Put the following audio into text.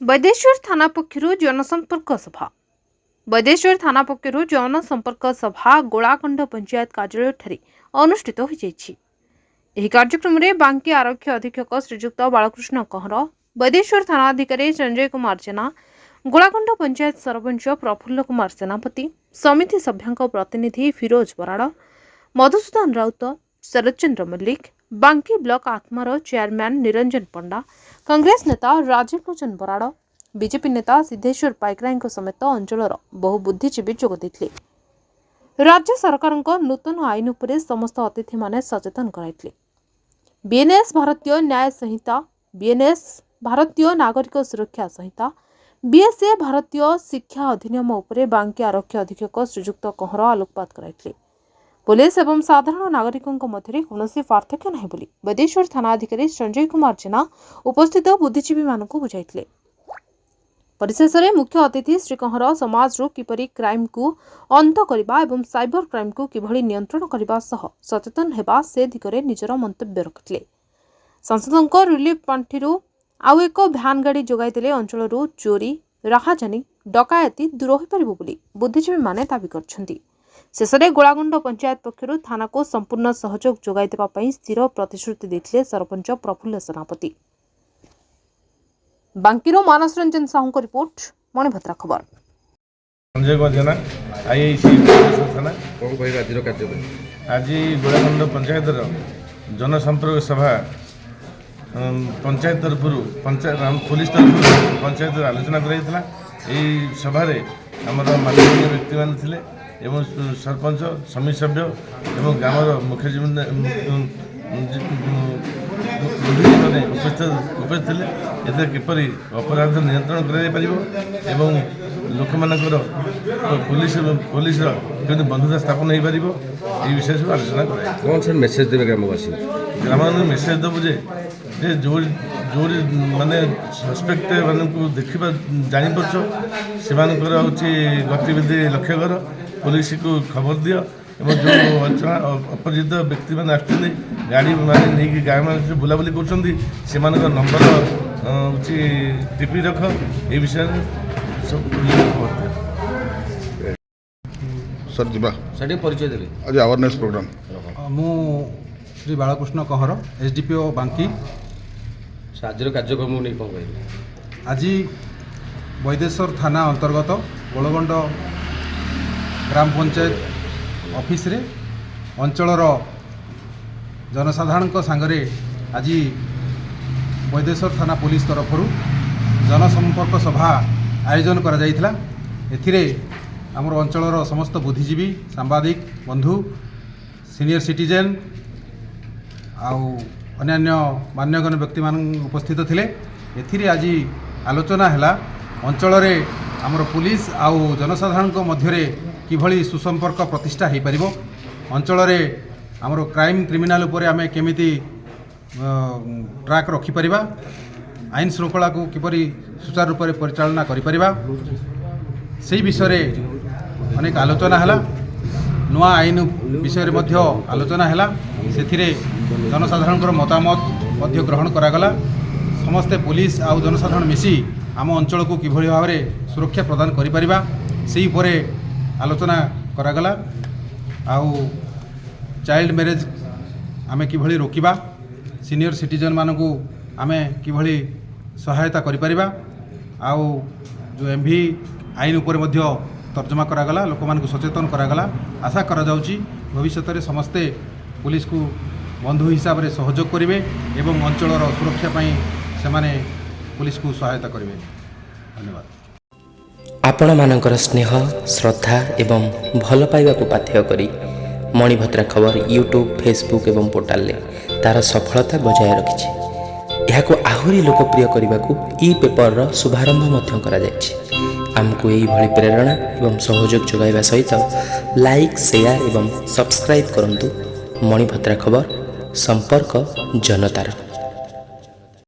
बैदेश्वर थाना पक्षर जनसंपर्क सभा बैदेश्वर थाना पक्षर जनसंपर्क सभा गोलाकंड पंचायत कार्यालय अनुष्ठित हो कार्यक्रम में बांकी आरक्षी अधीक्षक श्रीजुक्त बालकृष्ण कहर, बैदेश्वर थाना अधिकारी संजय कुमार जेना, गोलाकंड पंचायत सरपंच प्रफुल्ल कुमार सेनापति, समिति सभ्यों प्रतिनिधि फिरोज बराड़, मधुसूदन राउत, शरद चंद्र मल्लिक, बांकी ब्लॉक आत्मार चेयरमैन निरंजन पंडा, कांग्रेस नेता राजीव लोचन बराड़, बीजेपी नेता सिद्धेश्वर पाइकराय समेत अंचलर बहु बुद्धिजीवी जोग देथिले। राज्य सरकार नूतन आईन उपरे समस्त अतिथि माने सचेतन कराइथिले। बीएनएस भारतीय न्याय संहिता, बीएनएस भारतीय नागरिक सुरक्षा संहिता, बीएसए भारतीय शिक्षा अधिनियम उपरे बांकी आरक्षी अधीक्षक श्रीजुक्त कहर आलोकपात कराइथिले। पुलिस एवं साधारण नागरिकों मध्य कौनसी पार्थक्य नहीं बोली बैदेश्वर थाना अधिकारी संजय कुमार जेना उपस्थित बुद्धिजीवी मानक बुझाइथिले। परिशेष में मुख्य अतिथि श्री कहर समाज किपरि क्राइम को अंत करने एवं साइबर क्राइम को किभली नियंत्रण करने सह सचेतन हेबा से दिगरे निजर मंतव्य रखिले। सांसदों रिलीफ पांठि आउ एक भ्यान गाड़ी जोगाईदेले अंचल चोरी राहाजानी डकायती दूर हो पार बोली बुद्धिजीवी माने दाबी करछन्ति। शेष में गोलागंड पंचायत पक्षर थाना को संपूर्ण सहयोग जोगाई देबा पई स्थिर प्रतिश्रुति देथिले सरपंच प्रफुल्ल सेनापति। बांकीरो मानस रंजन साहू को रिपोर्ट, मणिभद्रा खबर। संजय जेना आईआईसी थाना कौन कह आज गोलागंड पंचायत जनसंपर्क सभा पंचायत तरफ पुलिस तरफ पंचायत आलोचना कराइला। यही सभा आमर माननीय व्यक्ति मान थिले एवं सरपंच समिति सभ्य एवं ग्रामर मुख्य उपस्थित थे। एथे किपरि अपराध नियंत्रण कर लोक मानकर पुलिस बंधुता स्थापन हो पार ये विषय सब आलोचना कराए। कौन सा मेसेज देवे ग्रामवासी? ग्रामवासी मेसेज देव जे जो माने सस्पेक्ट मान देखा जापरछ से गतिविधि लक्ष्य कर पुलिस को खबर दियो एवं जो अपरिचित व्यक्ति मैंने आसुच्च गाड़ी माने नहीं गाँव में बुलाबुली कर नंबर टीपी रख ये विषय सब सर जी परिचय देले आज अवेयरनेस प्रोग्राम मु श्री बालकृष्ण कहर एसडीपीओ बांकी आज कार्यक्रम नहीं कौन कह आज बैदेश्वर थाना अंतर्गत गोलगंड ग्राम पंचायत ऑफिस रे अंचलर जनसाधारण सांगरे आज बैदेश्वर थाना पुलिस तरफ जनसंपर्क सभा आयोजन करा जायथिला। एथिरे आमर अंचलर समस्त बुद्धिजीवी सांबादिक बंधु सीनियर सिटीजेन आउ अन्य मान्यगण्य व्यक्ति मान उपस्थित थिले। एथिरे आज आलोचना हैला अंचल रे आमर पुलिस आउ जनसाधारण मध्य किभली सुसंपर्क प्रतिष्ठा हो पारिबो, अंचल रे आमर क्राइम क्रिमिनाल उपरे आमे केमिति ट्रैक रखि परिबा, आईन श्रृंखला को किपरि सुचारू रूप से परिचालना करि परिबा से विषय रे अनेक आलोचना हैला। नुआ आईन विषय रे मध्य आलोचना हैला। सेथिरे जनसाधारण मतामत मध्य ग्रहण करागला। समस्ते पुलिस आउ जनसाधारण मिसी आम अंचल को किभली भाव में सुरक्षा प्रदान करि परिबा सेही परे आलोचना करागला। आउ चाइल्ड मैरेज आमे किभली रोकिबा, सीनियर सिटीजन मानकू आमे किभली सहायता करि परिबा, आउ जो एमवी आईन उपर मध्य तर्जमा करागला, लोक मानकू सचेतन करागला। आशा करा जाउची भविष्य में समस्ते पुलिस को बंधु हिसाब से सहयोग करेंगे एवं अंचलर सुरक्षा पाई सेमाने पुलिस को सहायता करेंगे। धन्यवाद। आपण मानकर स्नेह श्रद्धा एवं भल पाइबा को पाथेय करी मणिभद्रा खबर यूट्यूब फेसबुक एवं पोर्टाल ले तार सफलता बजाय रखिछि। एहाको आहुरी लोकप्रिय करने को ई पेपर रो शुभारंभ मध्य करा जायछि। आमको यही भली प्रेरणा एवं सहयोग जोगाइबा सहित लाइक शेयर एवं सब्सक्राइब करंतु। मणिभद्रा खबर संपर्क जनतार।